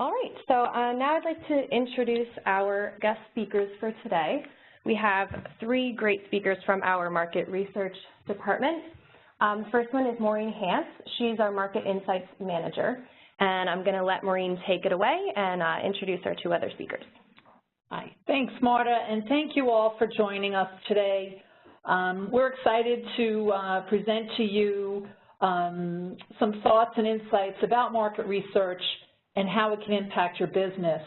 All right, so now I'd like to introduce our guest speakers for today. We have three great speakers from our market research department. First one is Maureen Hance. She's our market insights manager, and I'm going to let Maureen take it away and introduce our two other speakers. Hi, thanks Marta, and thank you all for joining us today. We're excited to present to you some thoughts and insights about market research and how it can impact your business.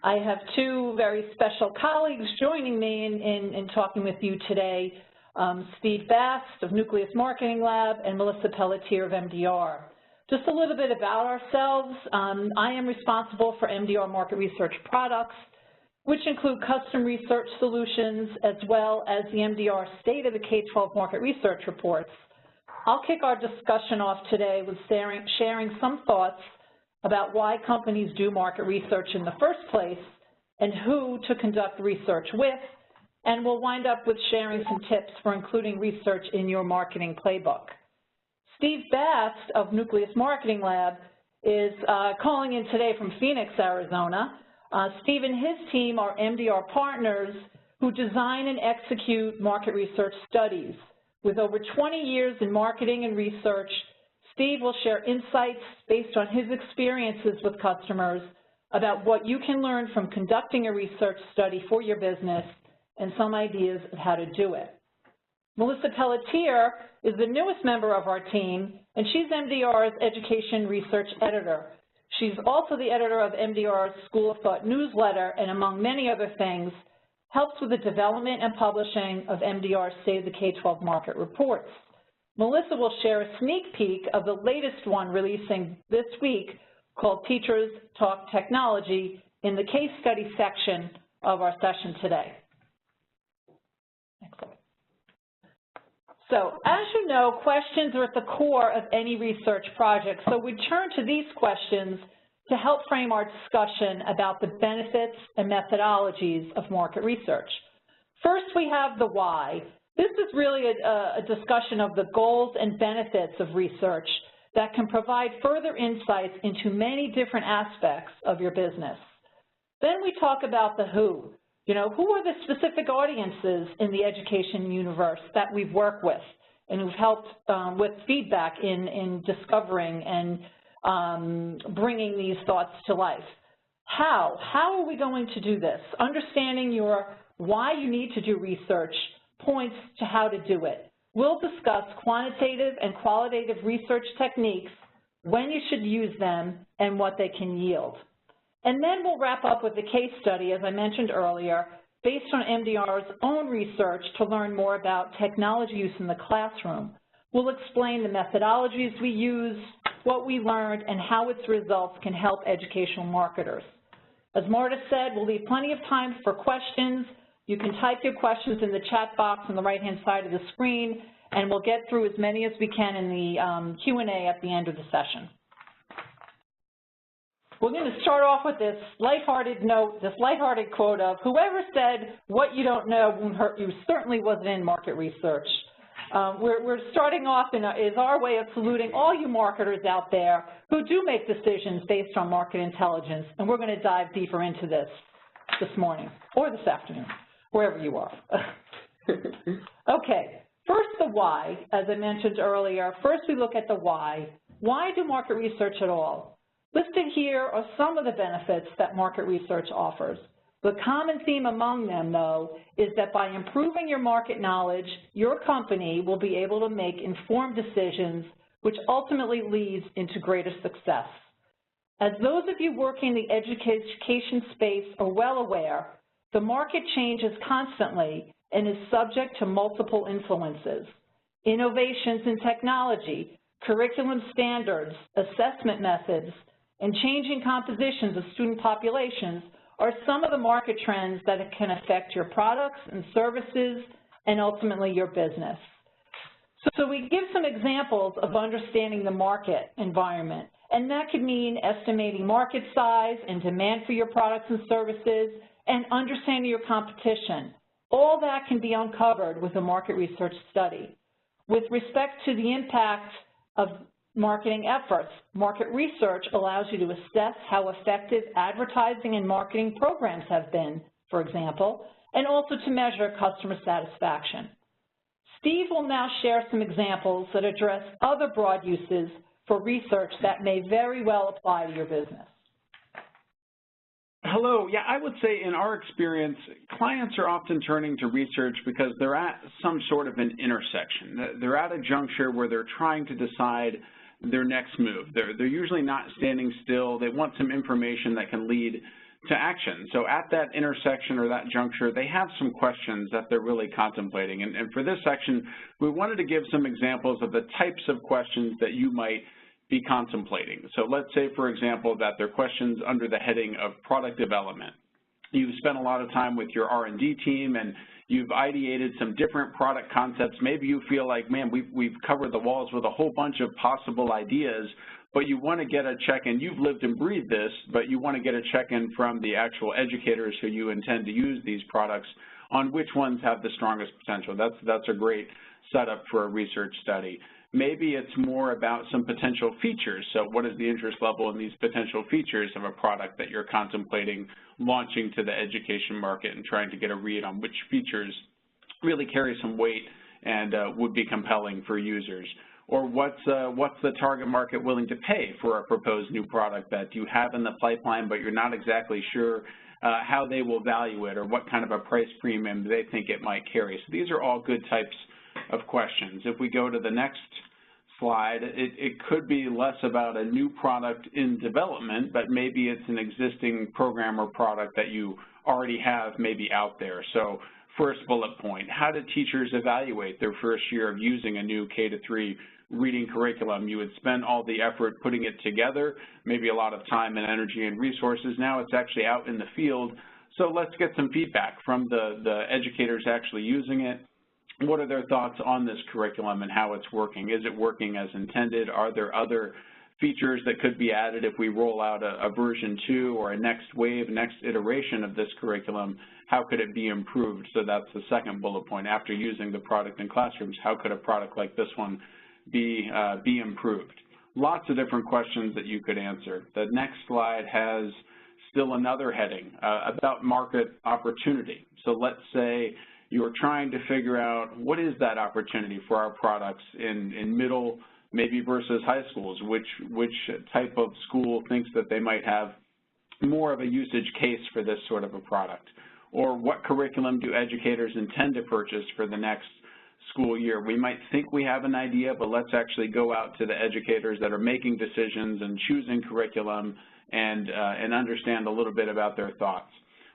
I have two very special colleagues joining me in talking with you today, Steve Bast of Nucleus Marketing Lab and Melissa Pelletier of MDR. Just a little bit about ourselves. I am responsible for MDR market research products, which include custom research solutions as well as the MDR State of the K-12 Market Research Reports. I'll kick our discussion off today with sharing some thoughts about why companies do market research in the first place and who to conduct research with, and we'll wind up with sharing some tips for including research in your marketing playbook. Steve Bast of Nucleus Marketing Lab is calling in today from Phoenix, Arizona. Steve and his team are MDR partners who design and execute market research studies. With over 20 years in marketing and research, Steve will share insights based on his experiences with customers about what you can learn from conducting a research study for your business and some ideas of how to do it. Melissa Pelletier is the newest member of our team, and she's MDR's Education Research Editor. She's also the editor of MDR's School of Thought newsletter, and among many other things, helps with the development and publishing of MDR's State of the K-12 Market Reports. Melissa will share a sneak peek of the latest one releasing this week called Teachers Talk Technology in the case study section of our session today. Next slide. So, as you know, questions are at the core of any research project, so we turn to these questions to help frame our discussion about the benefits and methodologies of market research. First, we have the why. This is really a discussion of the goals and benefits of research that can provide further insights into many different aspects of your business. Then we talk about the who. You know, who are the specific audiences in the education universe that we've worked with and who've helped with feedback in discovering and bringing these thoughts to life? How are we going to do this? Understanding your why you need to do research points to how to do it. We'll discuss quantitative and qualitative research techniques, when you should use them, and what they can yield. And then we'll wrap up with a case study, as I mentioned earlier, based on MDR's own research to learn more about technology use in the classroom. We'll explain the methodologies we use, what we learned, and how its results can help educational marketers. As Marta said, we'll leave plenty of time for questions. You can type your questions in the chat box on the right-hand side of the screen, and we'll get through as many as we can in the Q&A at the end of the session. We're going to start off with this lighthearted note, this lighthearted quote of, whoever said what you don't know won't hurt you certainly wasn't in market research. We're starting off is our way of saluting all you marketers out there who do make decisions based on market intelligence, and we're going to dive deeper into this morning or this afternoon, wherever you are. Okay, first the why. As I mentioned earlier, first we look at the why. Why do market research at all? Listed here are some of the benefits that market research offers. The common theme among them, though, is that by improving your market knowledge, your company will be able to make informed decisions, which ultimately leads into greater success. As those of you working in the education space are well aware, the market changes constantly and is subject to multiple influences. Innovations in technology, curriculum standards, assessment methods, and changing compositions of student populations are some of the market trends that can affect your products and services and ultimately your business. So we give some examples of understanding the market environment, and that could mean estimating market size and demand for your products and services and understanding your competition. All that can be uncovered with a market research study. With respect to the impact of marketing efforts. Market research allows you to assess how effective advertising and marketing programs have been, for example, and also to measure customer satisfaction. Steve will now share some examples that address other broad uses for research that may very well apply to your business. Hello. Yeah, I would say in our experience, clients are often turning to research because they're at some sort of an intersection. They're at a juncture where they're trying to decide their next move. They're usually not standing still. They want some information that can lead to action. So at that intersection or that juncture, they have some questions that they're really contemplating. And for this section, we wanted to give some examples of the types of questions that you might be contemplating. So let's say, for example, that they're questions under the heading of product development. You've spent a lot of time with your R&D team and you've ideated some different product concepts. Maybe you feel like, man, we've covered the walls with a whole bunch of possible ideas, but you want to get a check-in. You've lived and breathed this, but you want to get a check-in from the actual educators who you intend to use these products on which ones have the strongest potential. That's a great setup for a research study. Maybe it's more about some potential features. So what is the interest level in these potential features of a product that you're contemplating launching to the education market and trying to get a read on which features really carry some weight and would be compelling for users? Or what's the target market willing to pay for a proposed new product that you have in the pipeline, but you're not exactly sure how they will value it or what kind of a price premium they think it might carry? So these are all good types of questions. If we go to the next slide, it could be less about a new product in development, but maybe it's an existing program or product that you already have maybe out there. So first bullet point, how do teachers evaluate their first year of using a new K-3 reading curriculum? You would spend all the effort putting it together, maybe a lot of time and energy and resources. Now it's actually out in the field. So let's get some feedback from the educators actually using it. What are their thoughts on this curriculum and how it's working? Is it working as intended? Are there other features that could be added if we roll out a version 2 or a next wave, next iteration of this curriculum? How could it be improved? So that's the second bullet point. After using the product in classrooms, how could a product like this one be improved? Lots of different questions that you could answer. The next slide has still another heading about market opportunity. So let's say you're trying to figure out what is that opportunity for our products in middle, maybe versus high schools, which type of school thinks that they might have more of a usage case for this sort of a product, or what curriculum do educators intend to purchase for the next school year. We might think we have an idea, but let's actually go out to the educators that are making decisions and choosing curriculum and understand a little bit about their thoughts.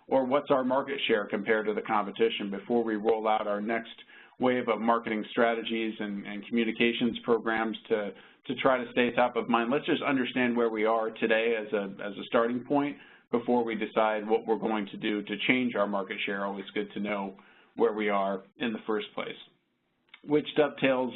Or what's our market share compared to the competition before we roll out our next wave of marketing strategies and communications programs to try to stay top of mind. Let's just understand where we are today as a starting point before we decide what we're going to do to change our market share. Always good to know where we are in the first place, which dovetails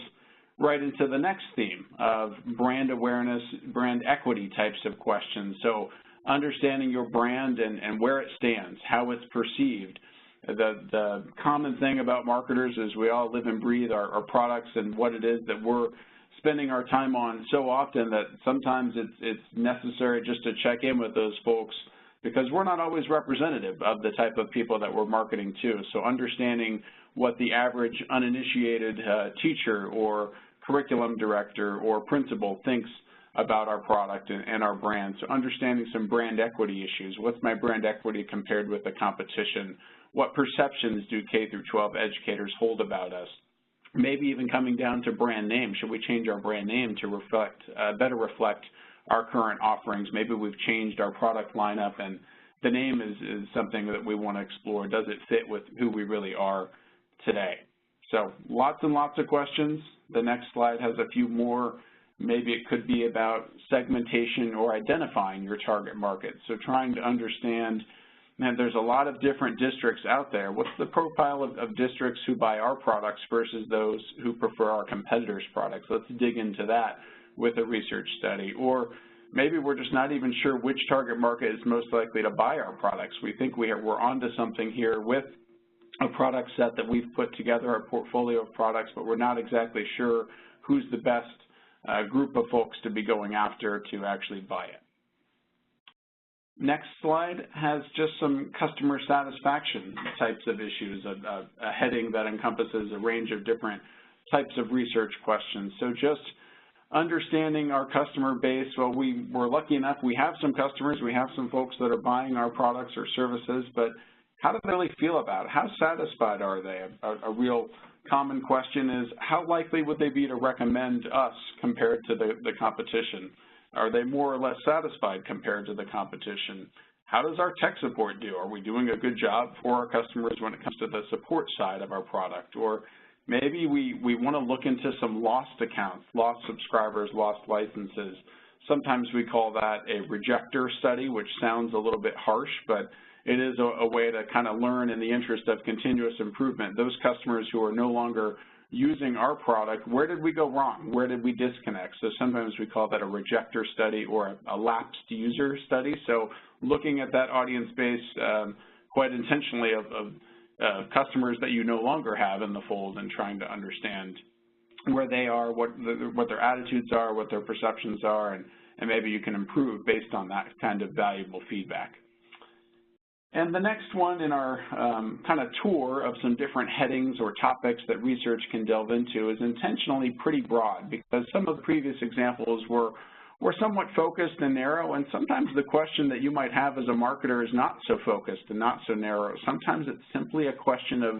right into the next theme of brand awareness, brand equity types of questions. So understanding your brand and where it stands, how it's perceived. The common thing about marketers is we all live and breathe our products and what it is that we're spending our time on so often that sometimes it's necessary just to check in with those folks because we're not always representative of the type of people that we're marketing to. So understanding what the average uninitiated teacher or curriculum director or principal thinks about our product and our brand. So understanding some brand equity issues. What's my brand equity compared with the competition? What perceptions do K-12 educators hold about us? Maybe even coming down to brand name. Should we change our brand name to better reflect our current offerings? Maybe we've changed our product lineup and the name is something that we want to explore. Does it fit with who we really are today? So lots and lots of questions. The next slide has a few more. Maybe it could be about segmentation or identifying your target market. So trying to understand, man, there's a lot of different districts out there. What's the profile of districts who buy our products versus those who prefer our competitors' products? Let's dig into that with a research study. Or maybe we're just not even sure which target market is most likely to buy our products. We think we're onto something here with a product set that we've put together, a portfolio of products, but we're not exactly sure who's the best group of folks to be going after to actually buy it. Next slide has just some customer satisfaction types of issues, a heading that encompasses a range of different types of research questions. So just understanding our customer base. Well, we're lucky enough, we have some customers, we have some folks that are buying our products or services, but how do they really feel about it? How satisfied are they? A real common question is, how likely would they be to recommend us compared to the competition? Are they more or less satisfied compared to the competition? How does our tech support do? Are we doing a good job for our customers when it comes to the support side of our product? Or maybe we want to look into some lost accounts, lost subscribers, lost licenses. Sometimes we call that a rejecter study, which sounds a little bit harsh, but it is a way to kind of learn in the interest of continuous improvement. Those customers who are no longer using our product, where did we go wrong? Where did we disconnect? So sometimes we call that a rejecter study or a lapsed user study. So looking at that audience base quite intentionally of customers that you no longer have in the fold and trying to understand where they are, what their attitudes are, what their perceptions are, and maybe you can improve based on that kind of valuable feedback. And the next one in our kind of tour of some different headings or topics that research can delve into is intentionally pretty broad, because some of the previous examples were somewhat focused and narrow, and sometimes the question that you might have as a marketer is not so focused and not so narrow. Sometimes it's simply a question of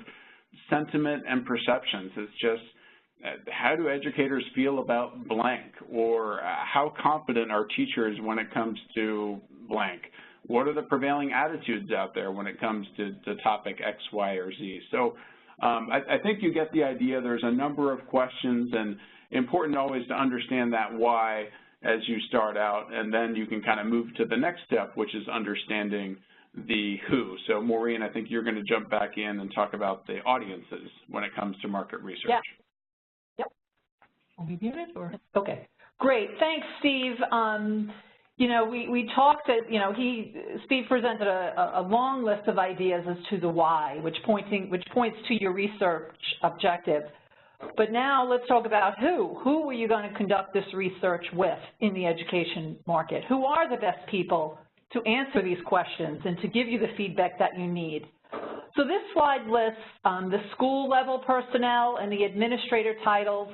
sentiment and perceptions. It's just, how do educators feel about blank, or how confident are teachers when it comes to blank? What are the prevailing attitudes out there when it comes to topic X, Y, or Z? So I think you get the idea. There's a number of questions, and important always to understand that why as you start out, and then you can kind of move to the next step, which is understanding the who. So Maureen, I think you're going to jump back in and talk about the audiences when it comes to market research. Yeah. Yep. Are we muted or? Okay. Great. Thanks, Steve. You know, we talked that, you know, Steve presented a long list of ideas as to the why, which points to your research objective. But now let's talk about who. Who are you going to conduct this research with in the education market? Who are the best people to answer these questions and to give you the feedback that you need? So this slide lists the school-level personnel and the administrator titles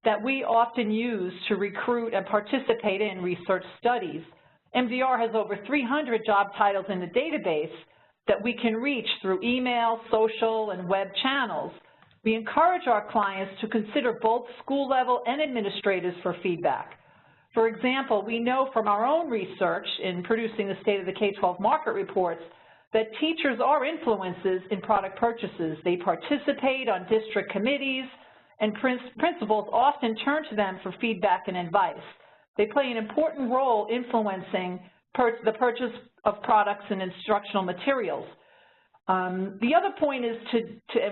that we often use to recruit and participate in research studies. MDR has over 300 job titles in the database that we can reach through email, social, and web channels. We encourage our clients to consider both school-level and administrators for feedback. For example, we know from our own research in producing the State of the K-12 market reports that teachers are influencers in product purchases. They participate on district committees, and principals often turn to them for feedback and advice. They play an important role influencing the purchase of products and instructional materials. The other point is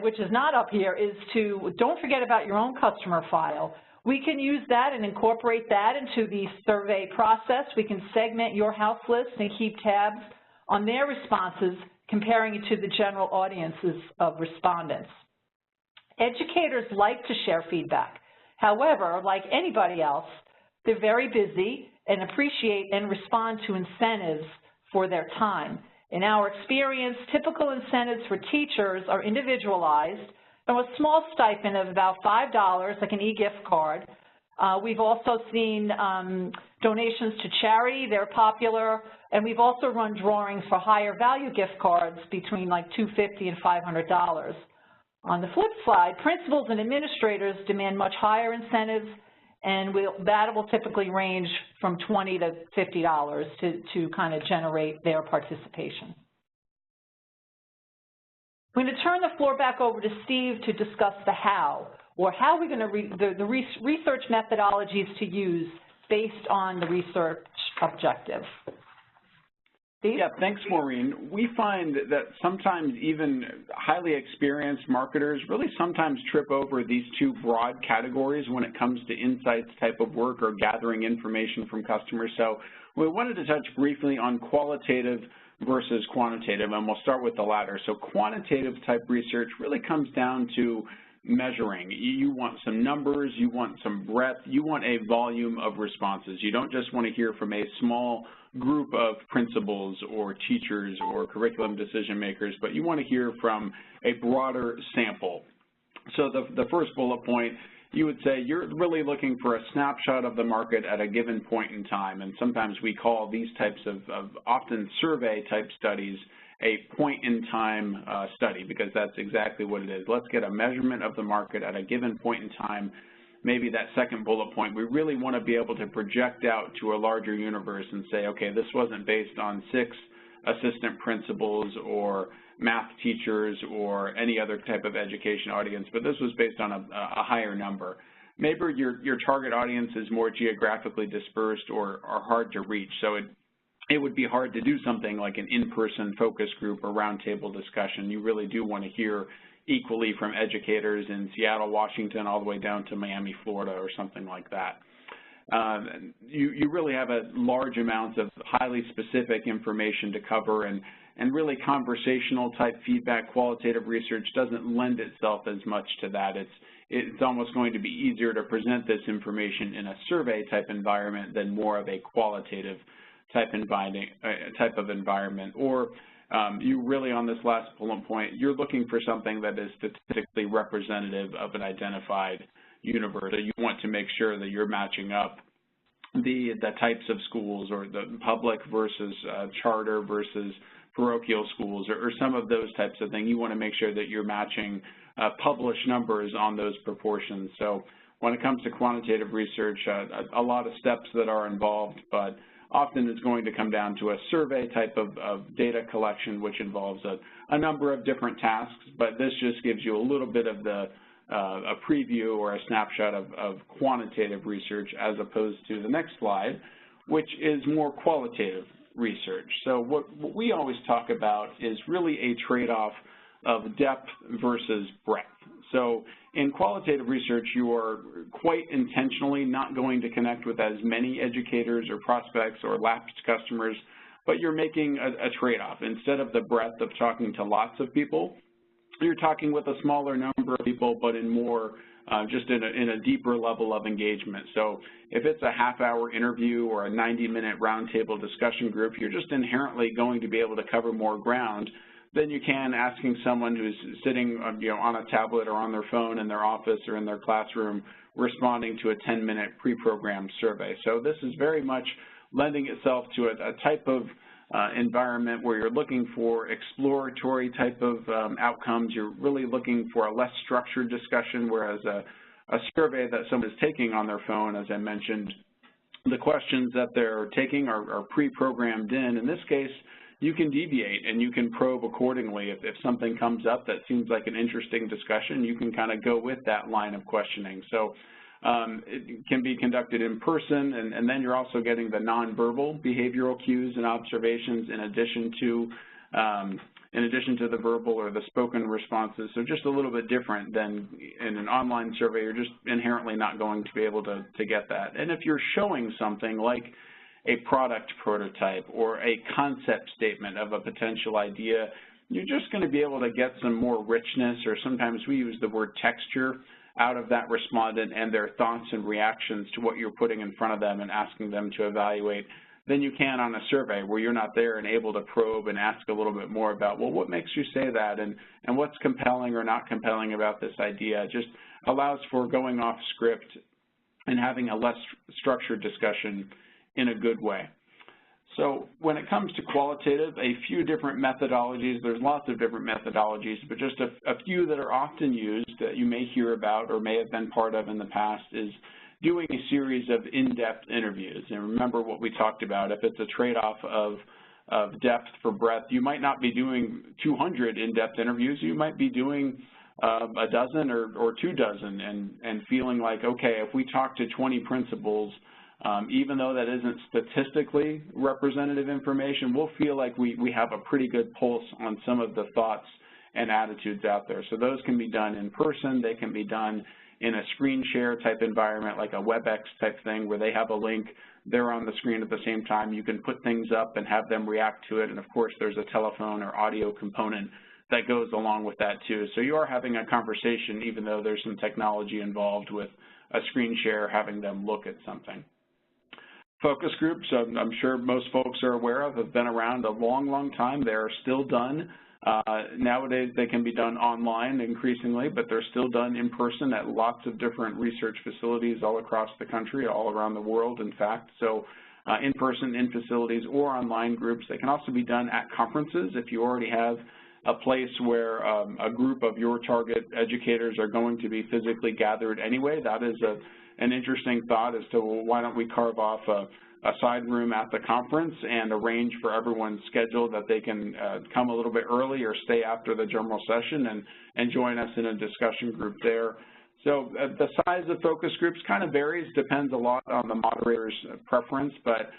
which is not up here, is to don't forget about your own customer file. We can use that and incorporate that into the survey process. We can segment your house list and keep tabs on their responses, comparing it to the general audiences of respondents. Educators like to share feedback. However, like anybody else, they're very busy and appreciate and respond to incentives for their time. In our experience, typical incentives for teachers are individualized, and with a small stipend of about $5, like an e-gift card. We've also seen donations to charity. They're popular, and we've also run drawings for higher value gift cards between like $250 and $500. On the flip side, principals and administrators demand much higher incentives, and that will typically range from $20 to $50 to kind of generate their participation. I'm going to turn the floor back over to Steve to discuss the how, or how we're going to the research methodologies to use based on the research objective. Steve? Yeah, thanks, Maureen. We find that sometimes even highly experienced marketers really sometimes trip over these two broad categories when it comes to insights type of work or gathering information from customers. So we wanted to touch briefly on qualitative versus quantitative, and we'll start with the latter. So quantitative type research really comes down to measuring. You want some numbers, you want some breadth, you want a volume of responses. You don't just want to hear from a small group of principals or teachers or curriculum decision makers, but you want to hear from a broader sample. So the first bullet point, you would say you're really looking for a snapshot of the market at a given point in time, and sometimes we call these types of often survey-type studies a point-in-time study, because that's exactly what it is. Let's get a measurement of the market at a given point in time. Maybe that second bullet point, we really want to be able to project out to a larger universe and say, okay, this wasn't based on 6 assistant principals or math teachers or any other type of education audience, but this was based on a higher number. Maybe your target audience is more geographically dispersed or hard to reach, so it would be hard to do something like an in-person focus group or roundtable discussion. You really do want to hear equally from educators in Seattle, Washington, all the way down to Miami, Florida, or something like that. You really have a large amounts of highly specific information to cover, and really conversational type feedback, qualitative research doesn't lend itself as much to that. It's almost going to be easier to present this information in a survey type environment than more of a qualitative type of environment. Or you really, on this last bullet point, you're looking for something that is statistically representative of an identified universe. So you want to make sure that you're matching up the types of schools, or the public versus charter versus parochial schools, or some of those types of things. You want to make sure that you're matching published numbers on those proportions. So when it comes to quantitative research, a lot of steps that are involved, but often it's going to come down to a survey type of data collection, which involves a number of different tasks, but this just gives you a little bit of a preview or a snapshot of quantitative research, as opposed to the next slide, which is more qualitative research. So what we always talk about is really a trade-off of depth versus breadth. So in qualitative research, you are quite intentionally not going to connect with as many educators or prospects or lapsed customers, but you're making a trade-off. Instead of the breadth of talking to lots of people, you're talking with a smaller number of people, but in more, just in a deeper level of engagement. So if it's a half-hour interview or a 90-minute roundtable discussion group, you're just inherently going to be able to cover more ground than you can asking someone who's sitting on a tablet or on their phone in their office or in their classroom responding to a 10-minute pre-programmed survey. So this is very much lending itself to a type of environment where you're looking for exploratory type of outcomes. You're really looking for a less structured discussion, whereas a survey that someone is taking on their phone, as I mentioned, the questions that they're taking are pre-programmed in. In this case, you can deviate and you can probe accordingly. If something comes up that seems like an interesting discussion, you can kind of go with that line of questioning. So it can be conducted in person, and then you're also getting the nonverbal behavioral cues and observations in addition to the verbal or the spoken responses. So just a little bit different than in an online survey. You're just inherently not going to be able to get that. And if you're showing something like a product prototype or a concept statement of a potential idea, you're just going to be able to get some more richness, or sometimes we use the word texture, out of that respondent and their thoughts and reactions to what you're putting in front of them and asking them to evaluate than you can on a survey, where you're not there and able to probe and ask a little bit more about, well, what makes you say that, and what's compelling or not compelling about this idea. It just allows for going off script and having a less structured discussion in a good way. So when it comes to qualitative, a few different methodologies. There's lots of different methodologies, but just a few that are often used that you may hear about or may have been part of in the past is doing a series of in-depth interviews. And remember what we talked about. If it's a trade-off of depth for breadth, you might not be doing 200 in-depth interviews. You might be doing a dozen or 2 dozen and feeling like, okay, if we talk to 20 principals, even though that isn't statistically representative information, we'll feel like we have a pretty good pulse on some of the thoughts and attitudes out there. So those can be done in person. They can be done in a screen share type environment, like a WebEx type thing, where they have a link, they're on the screen at the same time. You can put things up and have them react to it. And of course, there's a telephone or audio component that goes along with that too. So you are having a conversation even though there's some technology involved with a screen share, having them look at something. Focus groups, I'm sure most folks are aware of, have been around a long, long time. They are still done. Nowadays, they can be done online increasingly, but they're still done in person at lots of different research facilities all across the country, all around the world, in fact. So in person, in facilities, or online groups. They can also be done at conferences if you already have a place where a group of your target educators are going to be physically gathered anyway. That is an interesting thought as to, well, why don't we carve off a side room at the conference and arrange for everyone's schedule that they can come a little bit early or stay after the general session and join us in a discussion group there. So the size of focus groups kind of varies, depends a lot on the moderator's preference, but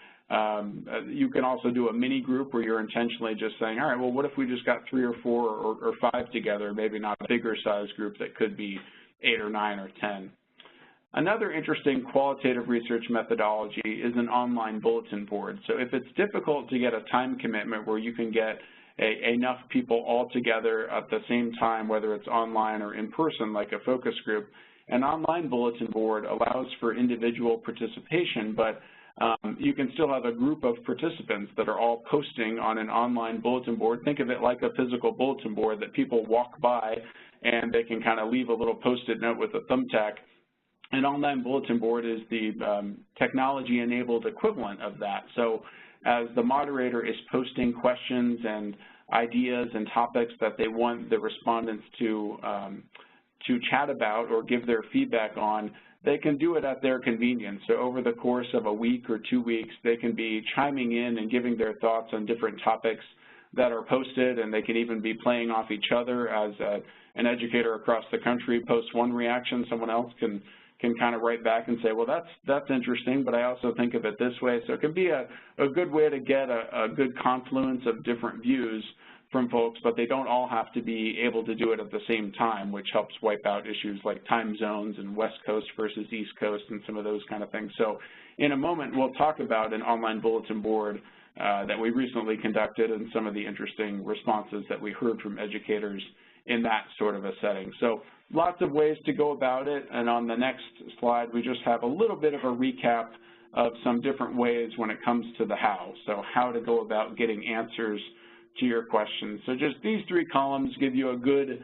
you can also do a mini group where you're intentionally just saying, all right, well, what if we just got 3 or 4 or 5 together, maybe not a bigger size group that could be 8 or 9 or 10. Another interesting qualitative research methodology is an online bulletin board. So if it's difficult to get a time commitment where you can get enough people all together at the same time, whether it's online or in person like a focus group, an online bulletin board allows for individual participation, but you can still have a group of participants that are all posting on an online bulletin board. Think of it like a physical bulletin board that people walk by and they can kind of leave a little Post-it note with a thumbtack. An online bulletin board is the technology-enabled equivalent of that. So as the moderator is posting questions and ideas and topics that they want the respondents to chat about or give their feedback on, they can do it at their convenience. So over the course of a week or 2 weeks, they can be chiming in and giving their thoughts on different topics that are posted, and they can even be playing off each other. As an educator across the country posts one reaction, someone else can kind of write back and say, well, that's interesting, but I also think of it this way. So it can be a good way to get a good confluence of different views from folks, but they don't all have to be able to do it at the same time, which helps wipe out issues like time zones and West Coast versus East Coast and some of those kind of things. So in a moment, we'll talk about an online bulletin board that we recently conducted and some of the interesting responses that we heard from educators in that sort of a setting. So lots of ways to go about it, and on the next slide, we just have a little bit of a recap of some different ways when it comes to the how. So how to go about getting answers to your questions. So just these 3 columns give you a good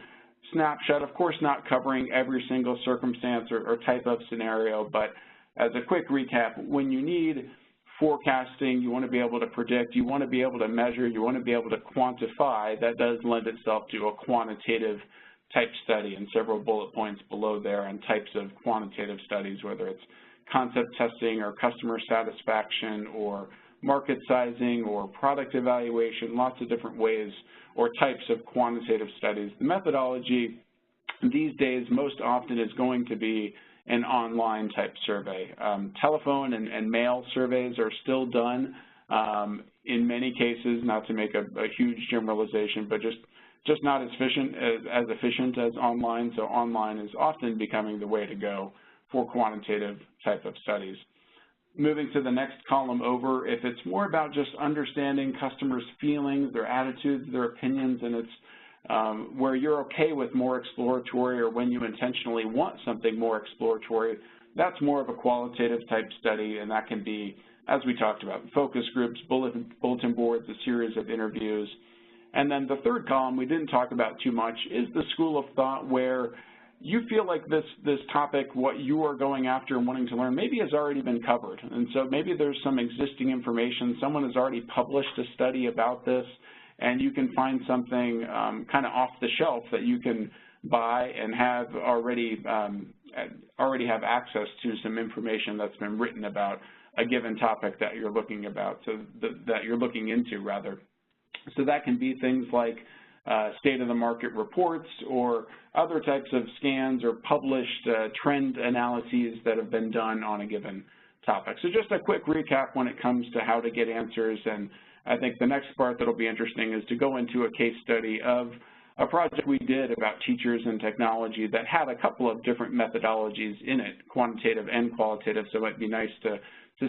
snapshot, of course not covering every single circumstance or type of scenario, but as a quick recap, when you need forecasting, you want to be able to predict, you want to be able to measure, you want to be able to quantify, that does lend itself to a quantitative type study, and several bullet points below there on types of quantitative studies, whether it's concept testing or customer satisfaction or market sizing or product evaluation, lots of different ways or types of quantitative studies. The methodology these days most often is going to be an online type survey. Telephone and mail surveys are still done in many cases, not to make a huge generalization, but just not as efficient as online. So online is often becoming the way to go for quantitative type of studies. Moving to the next column over, if it's more about just understanding customers' feelings, their attitudes, their opinions, and it's where you're okay with more exploratory or when you intentionally want something more exploratory, that's more of a qualitative type study, and that can be, as we talked about, focus groups, bulletin boards, a series of interviews. And then the third column we didn't talk about too much is the school of thought where you feel like this topic, what you are going after and wanting to learn, maybe has already been covered. And so maybe there's some existing information. Someone has already published a study about this, and you can find something kind of off the shelf that you can buy and have already have access to some information that's been written about a given topic that you're looking about, so that you're looking into rather. So that can be things like state of the market reports or other types of scans or published trend analyses that have been done on a given topic. So just a quick recap when it comes to how to get answers, and I think the next part that'll be interesting is to go into a case study of a project we did about teachers and technology that had a couple of different methodologies in it, quantitative and qualitative, so it might be nice to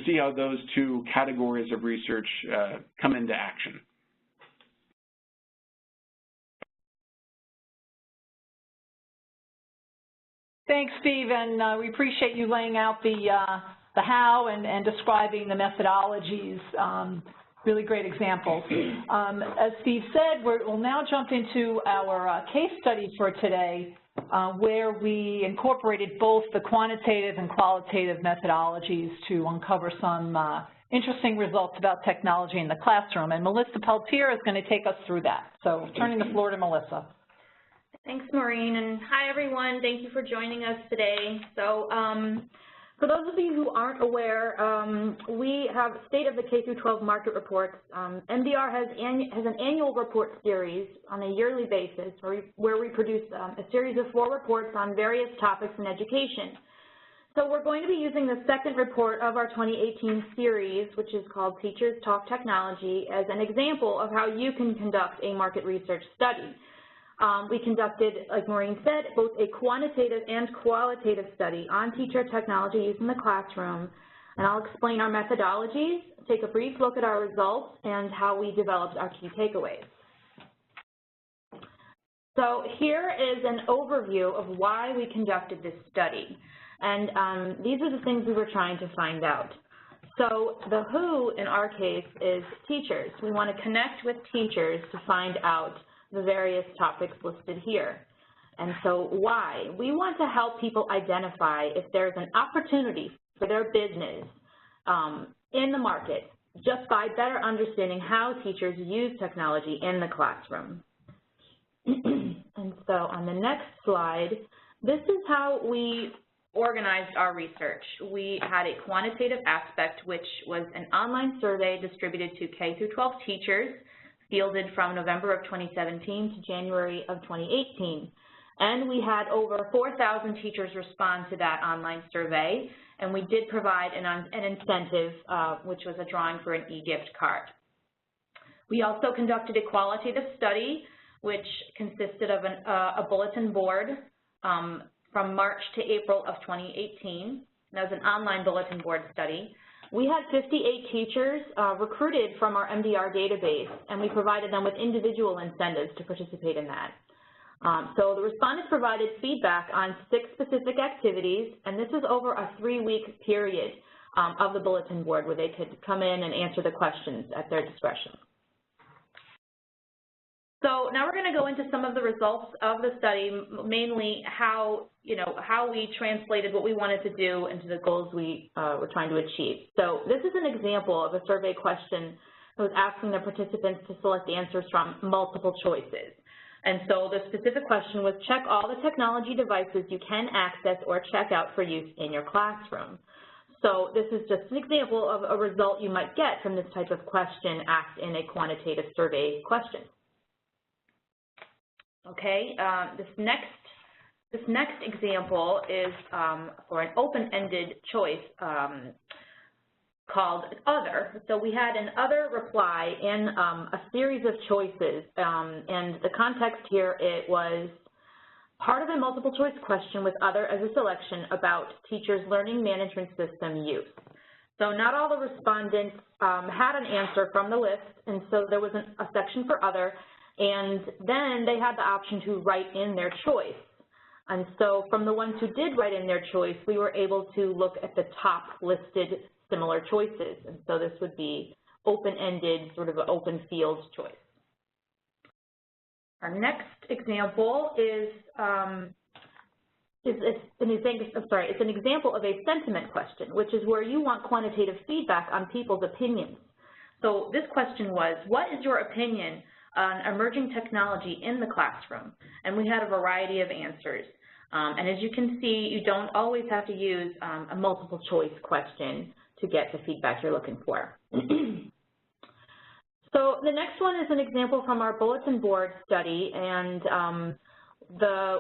see how those 2 categories of research come into action. Thanks, Steve, and we appreciate you laying out the how and describing the methodologies. Really great examples. As Steve said, we'll now jump into our case study for today, where we incorporated both the quantitative and qualitative methodologies to uncover some interesting results about technology in the classroom. And Melissa Peltier is going to take us through that. So turning the floor to Melissa. Thanks, Maureen, and hi, everyone. Thank you for joining us today. So for those of you who aren't aware, we have State of the K-12 Market Reports. MDR has an annual report series on a yearly basis where we produce a series of 4 reports on various topics in education. So we're going to be using the second report of our 2018 series, which is called Teachers Talk Technology, as an example of how you can conduct a market research study. We conducted, like Maureen said, both a quantitative and qualitative study on teacher technology use in the classroom, and I'll explain our methodologies, take a brief look at our results, and how we developed our key takeaways. So here is an overview of why we conducted this study, and these are the things we were trying to find out. So the who, in our case, is teachers. We want to connect with teachers to find out the various topics listed here. And so why? We want to help people identify if there's an opportunity for their business in the market just by better understanding how teachers use technology in the classroom. And so on the next slide, this is how we organized our research. We had a quantitative aspect, which was an online survey distributed to K-12 teachers, fielded from November of 2017 to January of 2018. And we had over 4,000 teachers respond to that online survey, and we did provide an incentive, which was a drawing for an e-gift card. We also conducted a qualitative study, which consisted of a bulletin board from March to April of 2018. That was an online bulletin board study. We had 58 teachers recruited from our MDR database, and we provided them with individual incentives to participate in that. So the respondents provided feedback on 6 specific activities, and this is over a 3-week period of the bulletin board where they could come in and answer the questions at their discretion. So now we're going to go into some of the results of the study, mainly how we translated what we wanted to do into the goals we were trying to achieve. So this is an example of a survey question that was asking the participants to select answers from multiple choices. And so the specific question was, check all the technology devices you can access or check out for use in your classroom. So this is just an example of a result you might get from this type of question asked in a quantitative survey question. Okay, this next example is for an open-ended choice called other. So we had an other reply in a series of choices, and the context here, it was part of a multiple choice question with other as a selection about teachers' learning management system use. So not all the respondents had an answer from the list, and so there was a section for other, and then they had the option to write in their choice. And so from the ones who did write in their choice, we were able to look at the top listed similar choices. And so this would be open-ended, sort of an open field choice. Our next example is it's an example of a sentiment question, which is where you want quantitative feedback on people's opinions. So this question was, what is your opinion on emerging technology in the classroom? And we had a variety of answers. And as you can see, you don't always have to use a multiple choice question to get the feedback you're looking for. So the next one is an example from our bulletin board study, and the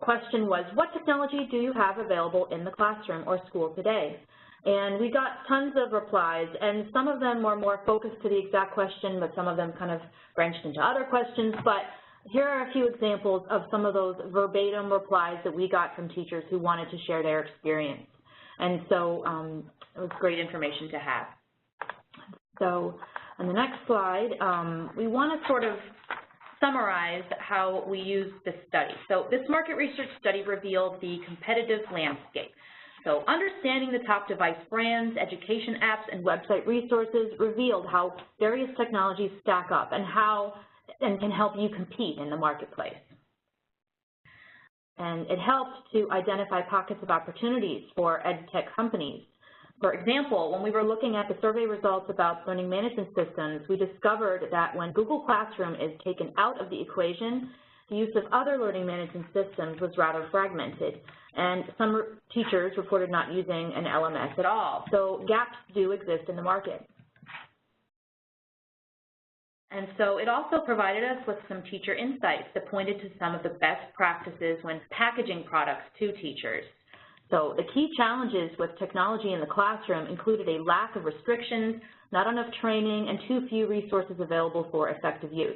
question was, what technology do you have available in the classroom or school today? And we got tons of replies, and some of them were more focused to the exact question, but some of them kind of branched into other questions. But here are a few examples of some of those verbatim replies that we got from teachers who wanted to share their experience. And so it was great information to have. So on the next slide, we want to sort of summarize how we use this study. So this market research study revealed the competitive landscape. So understanding the top device brands, education apps, and website resources revealed how various technologies stack up and can help you compete in the marketplace. And it helped to identify pockets of opportunities for ed tech companies. For example, when we were looking at the survey results about learning management systems, we discovered that when Google Classroom is taken out of the equation, the use of other learning management systems was rather fragmented, and some teachers reported not using an LMS at all. So gaps do exist in the market. And so it also provided us with some teacher insights that pointed to some of the best practices when packaging products to teachers. So the key challenges with technology in the classroom included a lack of restrictions, not enough training, and too few resources available for effective use.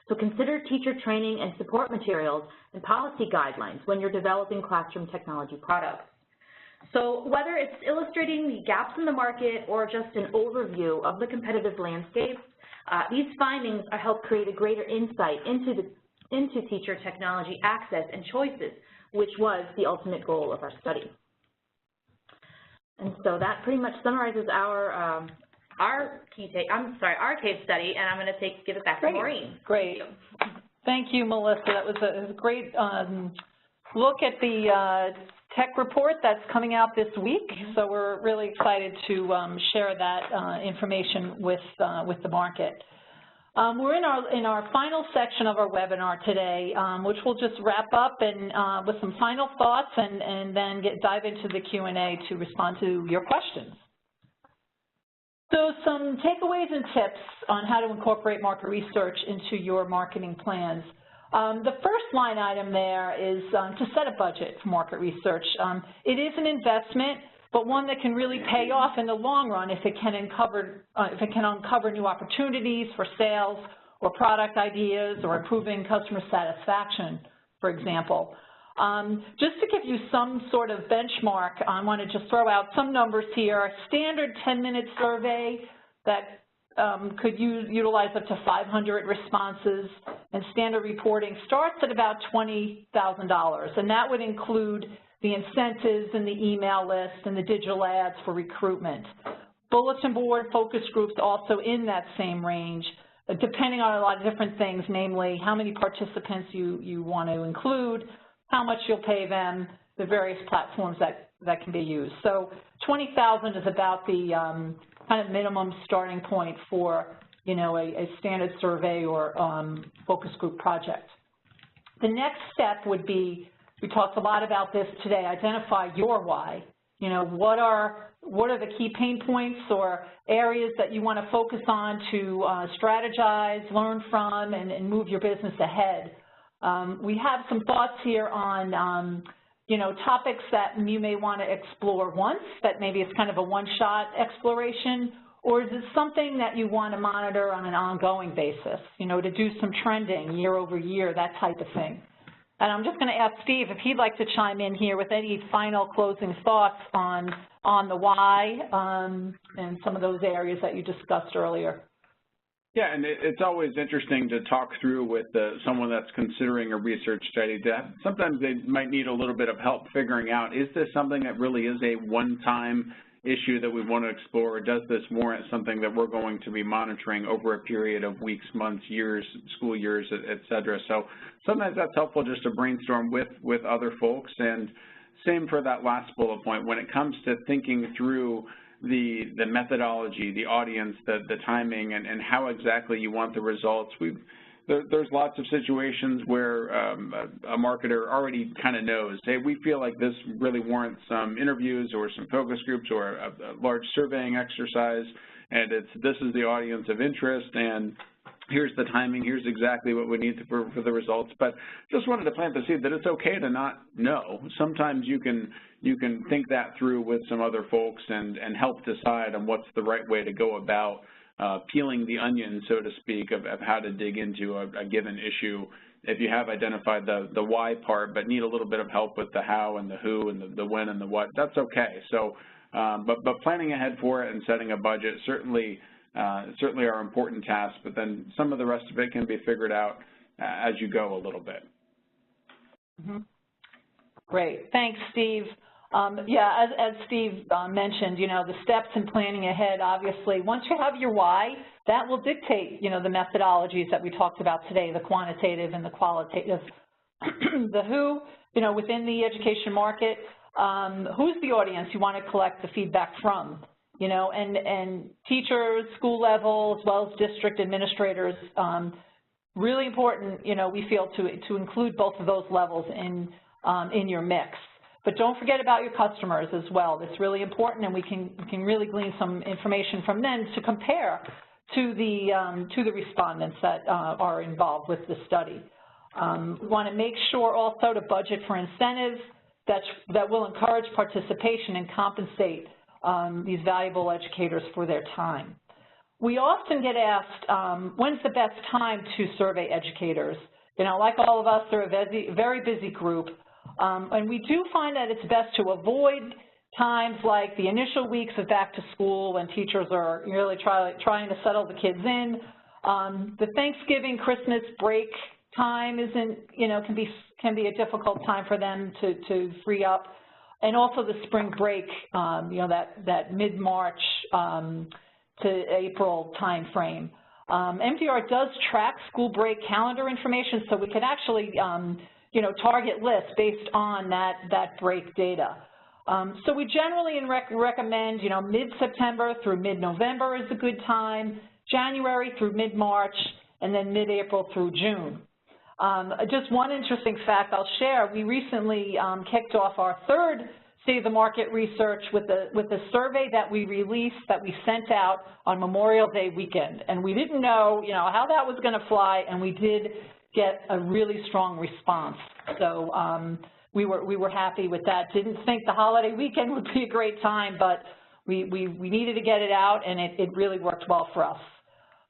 So consider teacher training and support materials and policy guidelines when you're developing classroom technology products. So whether it's illustrating the gaps in the market or just an overview of the competitive landscape, these findings help create a greater insight into teacher technology access and choices, which was the ultimate goal of our study. And so that pretty much summarizes our case study, and I'm going to give it back to Maureen. Great. Thank you, Melissa. That was a great look at the tech report that's coming out this week. So we're really excited to share that information with the market. We're in our final section of our webinar today, which we'll just wrap up and with some final thoughts and then dive into the Q&A to respond to your questions. So some takeaways and tips on how to incorporate market research into your marketing plans. The first line item there is to set a budget for market research. It is an investment, but one that can really pay off in the long run if it can uncover new opportunities for sales or product ideas or improving customer satisfaction, for example. Just to give you some sort of benchmark, I want to just throw out some numbers here. A standard 10-minute survey that could utilize up to 500 responses, and standard reporting starts at about $20,000, and that would include the incentives and the email list and the digital ads for recruitment. Bulletin board focus groups also in that same range, depending on a lot of different things, namely how many participants you want to include, how much you'll pay them, the various platforms that can be used. So 20,000 is about the kind of minimum starting point for, a standard survey or focus group project. The next step would be, we talked a lot about this today, identify your why. What are the key pain points or areas that you want to focus on to strategize, learn from, and move your business ahead. We have some thoughts here on, topics that you may want to explore once, that maybe it's kind of a one-shot exploration, or is it something that you want to monitor on an ongoing basis, to do some trending year over year, that type of thing. And I'm just going to ask Steve if he'd like to chime in here with any final closing thoughts on the why and some of those areas that you discussed earlier. Yeah, and it's always interesting to talk through with someone that's considering a research study. Sometimes they might need a little bit of help figuring out, is this something that really is a one-time issue that we want to explore, or does this warrant something that we're going to be monitoring over a period of weeks, months, years, school years, et cetera. So sometimes that's helpful just to brainstorm with other folks. And same for that last bullet point. When it comes to thinking through the methodology, the audience, the timing, and how exactly you want the results, there's lots of situations where a marketer already kind of knows, hey, we feel like this really warrants some interviews or some focus groups or a large surveying exercise, and this is the audience of interest, and here's the timing, here's exactly what we need for the results. But just wanted to plant the seed that it's okay to not know. Sometimes you can think that through with some other folks and help decide on what's the right way to go about peeling the onion, so to speak, of how to dig into a given issue. If you have identified the why part but need a little bit of help with the how and the who and the when and the what, that's okay. So, but planning ahead for it and setting a budget certainly are important tasks, but then some of the rest of it can be figured out as you go a little bit. Mm-hmm. Great. Thanks, Steve. Yeah, as Steve mentioned, the steps in planning ahead, obviously, once you have your why, that will dictate, the methodologies that we talked about today, the quantitative and the qualitative. The who, within the education market, who's the audience you want to collect the feedback from, and teachers, school level, as well as district administrators, really important, we feel to include both of those levels in your mix. But don't forget about your customers as well. That's really important, and we can really glean some information from them to compare to the respondents that are involved with the study. We want to make sure also to budget for incentives that will encourage participation and compensate these valuable educators for their time. We often get asked, when's the best time to survey educators? Like all of us, they're a very busy group. And we do find that it's best to avoid times like the initial weeks of back to school when teachers are really trying to settle the kids in. The Thanksgiving, Christmas break time can be a difficult time for them to free up. And also the spring break, that mid-March to April time frame. MDR does track school break calendar information, so we can actually target lists based on that break data. So we generally recommend, mid-September through mid-November is a good time, January through mid-March, and then mid-April through June. Just one interesting fact I'll share, we recently kicked off our third State of the Market research with a survey that we released, that we sent out on Memorial Day weekend. And we didn't know, how that was going to fly, and we did get a really strong response. So we were happy with that. Didn't think the holiday weekend would be a great time, but we needed to get it out, and it really worked well for us.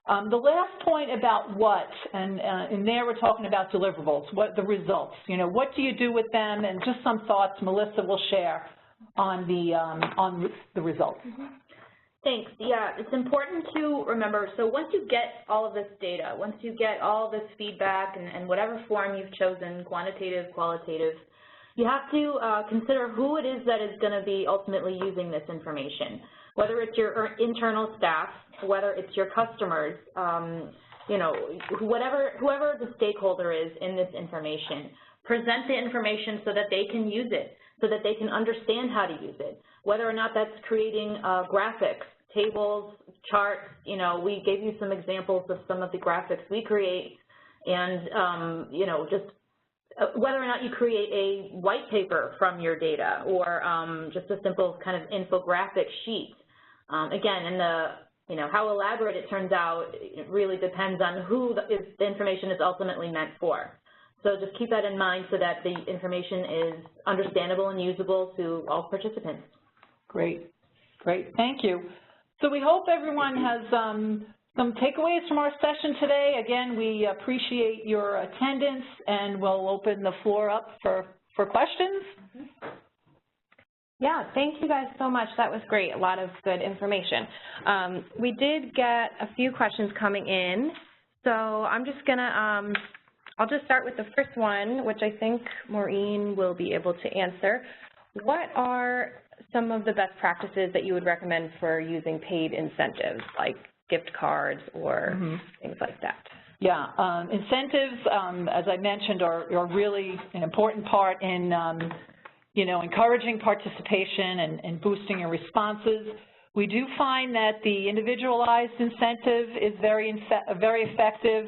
The last point about what, and in there we're talking about deliverables, what the results, what do you do with them, and just some thoughts Melissa will share on the results. Mm-hmm. Thanks. Yeah, it's important to remember, so once you get all of this data, once you get all this feedback and whatever form you've chosen, quantitative, qualitative, you have to consider who it is that is going to be ultimately using this information, whether it's your internal staff, whether it's your customers, whoever the stakeholder is in this information. Present the information so that they can use it, so that they can understand how to use it, whether or not that's creating graphics, tables, charts. We gave you some examples of some of the graphics we create, and just whether or not you create a white paper from your data, or just a simple kind of infographic sheet. Again, in the how elaborate it turns out, it really depends on who the information is ultimately meant for. So just keep that in mind so that the information is understandable and usable to all participants. Great. Thank you. So we hope everyone has some takeaways from our session today. Again, we appreciate your attendance, and we'll open the floor up for questions. Mm-hmm. Yeah, thank you guys so much. That was great. A lot of good information. We did get a few questions coming in, so I'm just going to, I'll just start with the first one, which I think Maureen will be able to answer. What are some of the best practices that you would recommend for using paid incentives, like gift cards or things like that? Yeah, incentives, as I mentioned, are really an important part in encouraging participation and boosting your responses. We do find that the individualized incentive is very effective.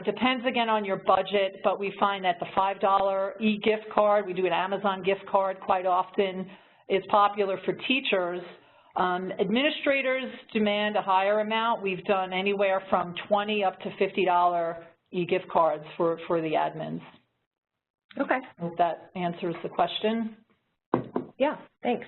Depends again on your budget, but we find that the $5 e-gift card, we do an Amazon gift card quite often, is popular for teachers. Administrators demand a higher amount. We've done anywhere from $20 up to $50 e-gift cards for the admins. Okay. I hope that answers the question. Yeah, thanks.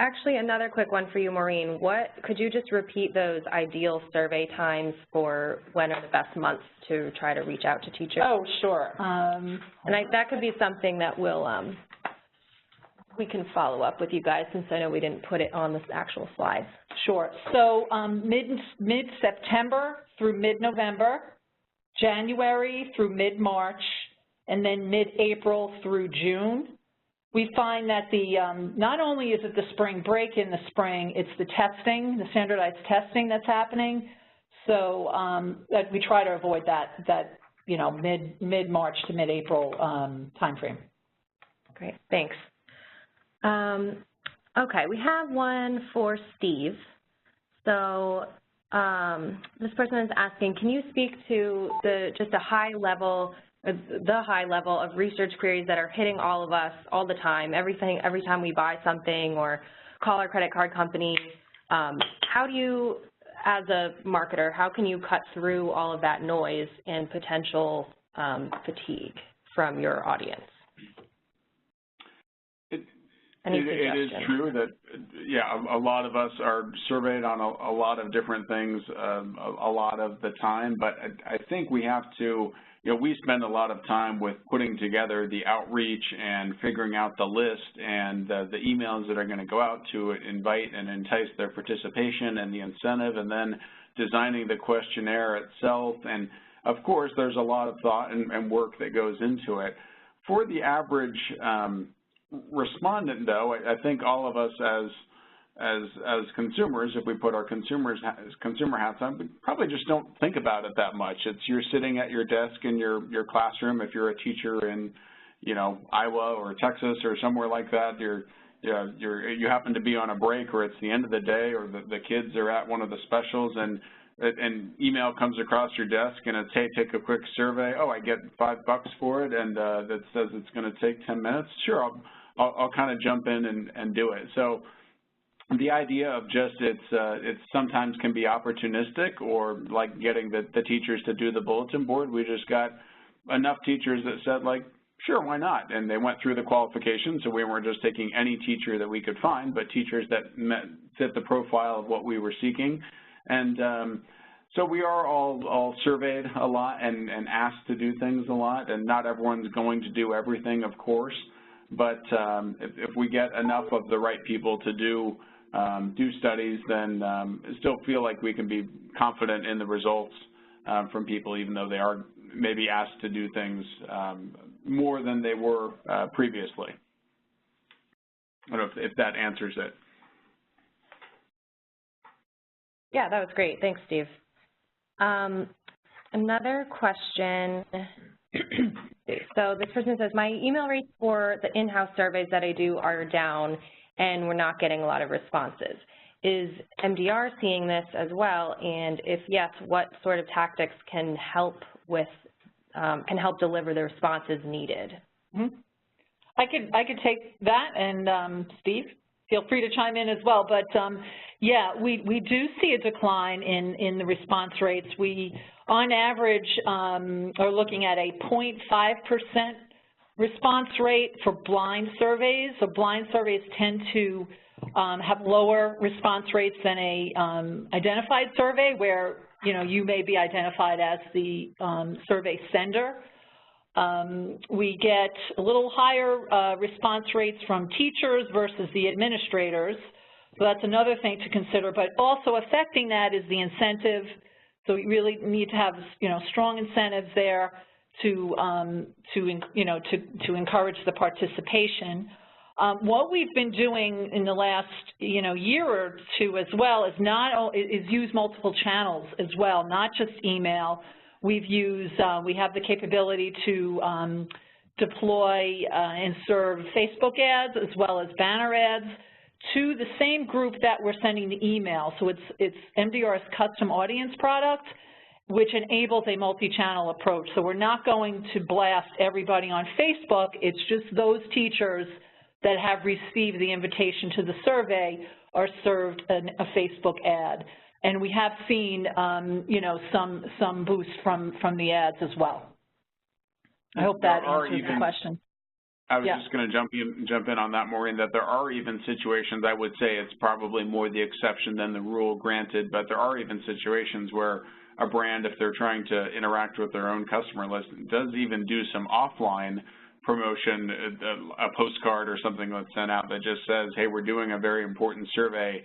Actually, another quick one for you, Maureen. Could you just repeat those ideal survey times for when are the best months to try to reach out to teachers? Oh, sure. And that could be something that we can follow up with you guys, since I know we didn't put it on this actual slide. Sure. So mid-September through mid-November January through mid-March, and then mid-April through June. We find that not only is it the spring break in the spring, it's the testing, the standardized testing that's happening. So that we try to avoid that mid-March to mid-April timeframe. Great, thanks. Okay, we have one for Steve. So this person is asking, can you speak to just the high level of research queries that are hitting all of us all the time, every time we buy something or call our credit card company? How do you, as a marketer, how can you cut through all of that noise and potential fatigue from your audience? It is true that, yeah, a lot of us are surveyed on a lot of different things a lot of the time, but I think we have to, we spend a lot of time with putting together the outreach and figuring out the list and the emails that are going to go out to invite and entice their participation and the incentive, and then designing the questionnaire itself. And of course, there's a lot of thought and work that goes into it. For the average respondent, though, I think all of us as consumers, if we put our consumer hats on, we probably just don't think about it that much. You're sitting at your desk in your classroom. If you're a teacher in, Iowa or Texas or somewhere like that, you happen to be on a break, or it's the end of the day, or the kids are at one of the specials, and an email comes across your desk and it's, hey, take a quick survey. Oh, I get $5 for it, and that says it's going to take 10 minutes. Sure, I'll kind of jump in and do it. So the idea of just it sometimes can be opportunistic, or like getting the teachers to do the bulletin board. We just got enough teachers that said, like, sure, why not? And they went through the qualifications, so we weren't just taking any teacher that we could find, but teachers that fit the profile of what we were seeking. And so we are all surveyed a lot and asked to do things a lot, and not everyone's going to do everything, of course, but if we get enough of the right people to do studies, then still feel like we can be confident in the results from people, even though they are maybe asked to do things more than they were previously. I don't know if that answers it. Yeah, that was great. Thanks, Steve. Another question. So this person says, my email rates for the in-house surveys that I do are down, and we're not getting a lot of responses. Is MDR seeing this as well? And if yes, what sort of tactics can help deliver the responses needed? Mm-hmm. I could take that, and Steve, feel free to chime in as well. But yeah, we do see a decline in the response rates. We, on average, are looking at a 0.5% response rate for blind surveys. So blind surveys tend to have lower response rates than a identified survey, where you may be identified as the survey sender. We get a little higher response rates from teachers versus the administrators. So that's another thing to consider. But also affecting that is the incentive. So we really need to have strong incentives there to encourage the participation. What we've been doing in the last year or two as well is use multiple channels as well, not just email. We've used we have the capability to deploy and serve Facebook ads as well as banner ads to the same group that we're sending the email. So it's MDR's custom audience product, which enables a multi-channel approach. So we're not going to blast everybody on Facebook. It's just those teachers that have received the invitation to the survey are served a Facebook ad. And we have seen, some boost from the ads as well. I hope that answers the question. I was just going to jump in on that, Maureen, that there are even situations, I would say it's probably more the exception than the rule, granted, but there are even situations where a brand, if they're trying to interact with their own customer list, does even do some offline promotion, a postcard or something that's sent out that just says, hey, we're doing a very important survey.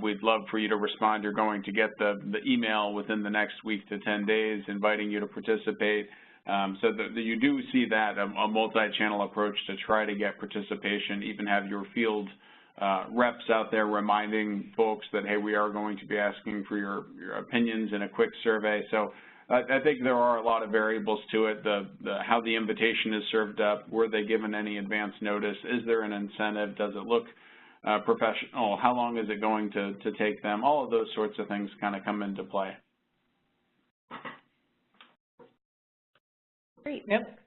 We'd love for you to respond. You're going to get the email within the next week to 10 days inviting you to participate. So that you do see that, a multi-channel approach to try to get participation, even have your field reps out there reminding folks that, hey, we are going to be asking for your opinions in a quick survey. So I think there are a lot of variables to it, how the invitation is served up, were they given any advance notice, is there an incentive, does it look professional, how long is it going to take them, all of those sorts of things kind of come into play. Great. Yep.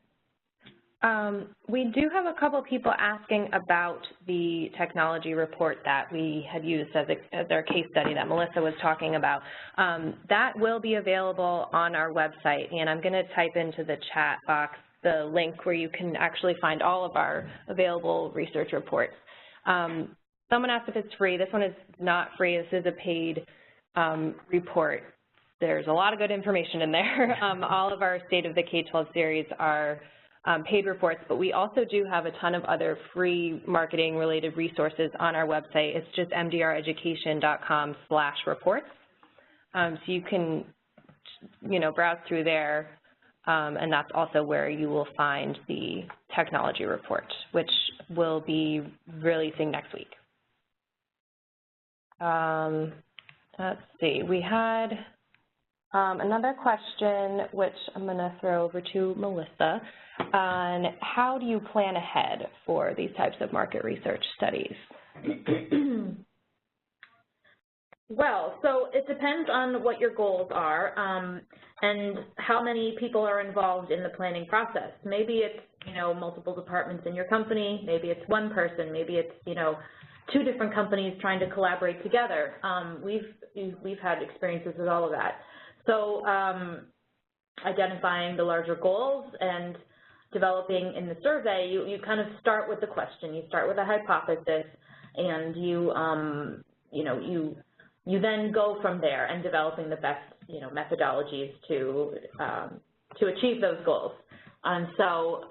We do have a couple people asking about the technology report that we had used as our case study that Melissa was talking about. That will be available on our website, and I'm going to type into the chat box the link where you can actually find all of our available research reports. Someone asked if it's free. This one is not free. This is a paid report. There's a lot of good information in there. All of our State of the K-12 series are paid reports, but we also do have a ton of other free marketing-related resources on our website. It's just mdreducation.com/reports. So you can, browse through there, and that's also where you will find the technology report, which will be releasing next week. Let's see. We had another question, which I'm going to throw over to Melissa, on how do you plan ahead for these types of market research studies? Well, so it depends on what your goals are and how many people are involved in the planning process. Maybe it's, multiple departments in your company. Maybe it's one person. Maybe it's, two different companies trying to collaborate together. We've had experiences with all of that. So identifying the larger goals and developing in the survey, you kind of start with the question. You start with a hypothesis, and you then go from there and developing the best methodologies to achieve those goals. And so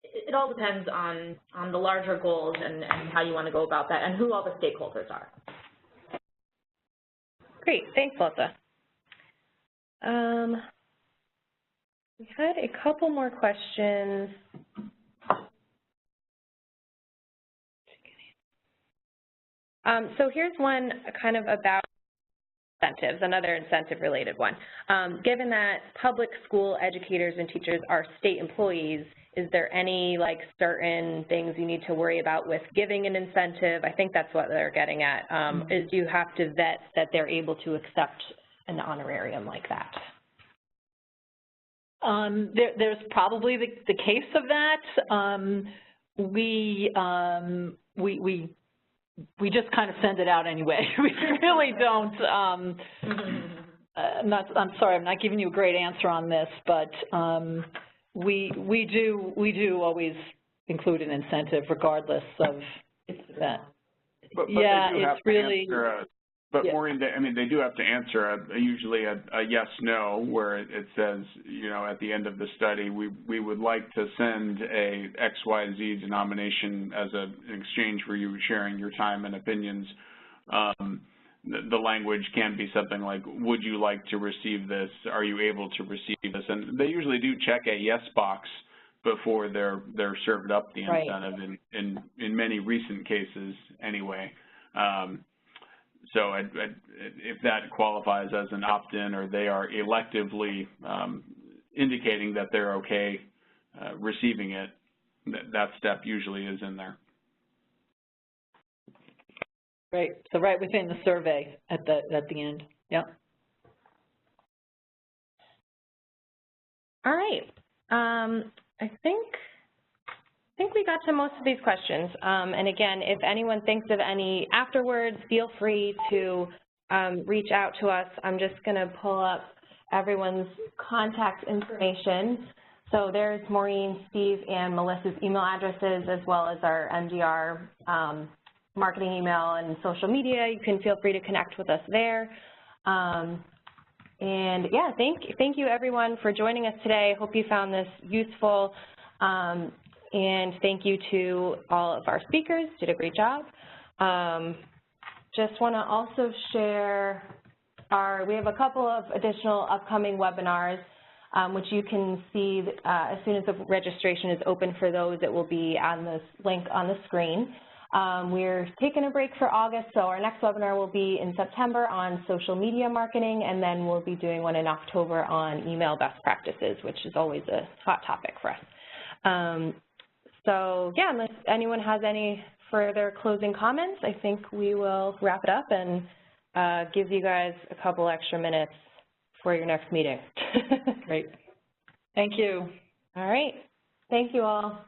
it all depends on the larger goals and how you want to go about that and who all the stakeholders are. Great, thanks, Melissa. We had a couple more questions. So here's one kind of about incentives, another incentive-related one. Given that public school educators and teachers are state employees, is there any certain things you need to worry about with giving an incentive? I think that's what they're getting at. Is you have to vet that they're able to accept an honorarium like that? There's probably the case of that. We just kind of send it out anyway. We really don't. I'm sorry, I'm not giving you a great answer on this, but we do always include an incentive regardless of that. But yeah, it's really. But yeah. Maureen, they do have to answer usually a yes/no, where it says, at the end of the study, we would like to send a XYZ denomination as an exchange for you sharing your time and opinions. The language can be something like, would you like to receive this? Are you able to receive this? And they usually do check a yes box before they're served up the incentive. Right. in many recent cases anyway. So if that qualifies as an opt-in, or they are electively indicating that they're okay receiving it, that step usually is in there. Right. So right within the survey at the end. Yep. All right. I think we got to most of these questions. And again, if anyone thinks of any afterwards, feel free to reach out to us. I'm just going to pull up everyone's contact information. So there's Maureen, Steve, and Melissa's email addresses, as well as our MDR marketing email and social media. You can feel free to connect with us there. And yeah, thank you everyone for joining us today. Hope you found this useful. And thank you to all of our speakers, did a great job. just want to also share we have a couple of additional upcoming webinars, which you can see as soon as the registration is open for those. It will be on this link on the screen. We're taking a break for August, so our next webinar will be in September on social media marketing, and then we'll be doing one in October on email best practices, which is always a hot topic for us. So yeah, unless anyone has any further closing comments, I think we will wrap it up and give you guys a couple extra minutes for your next meeting. Great. Thank you. All right. Thank you all.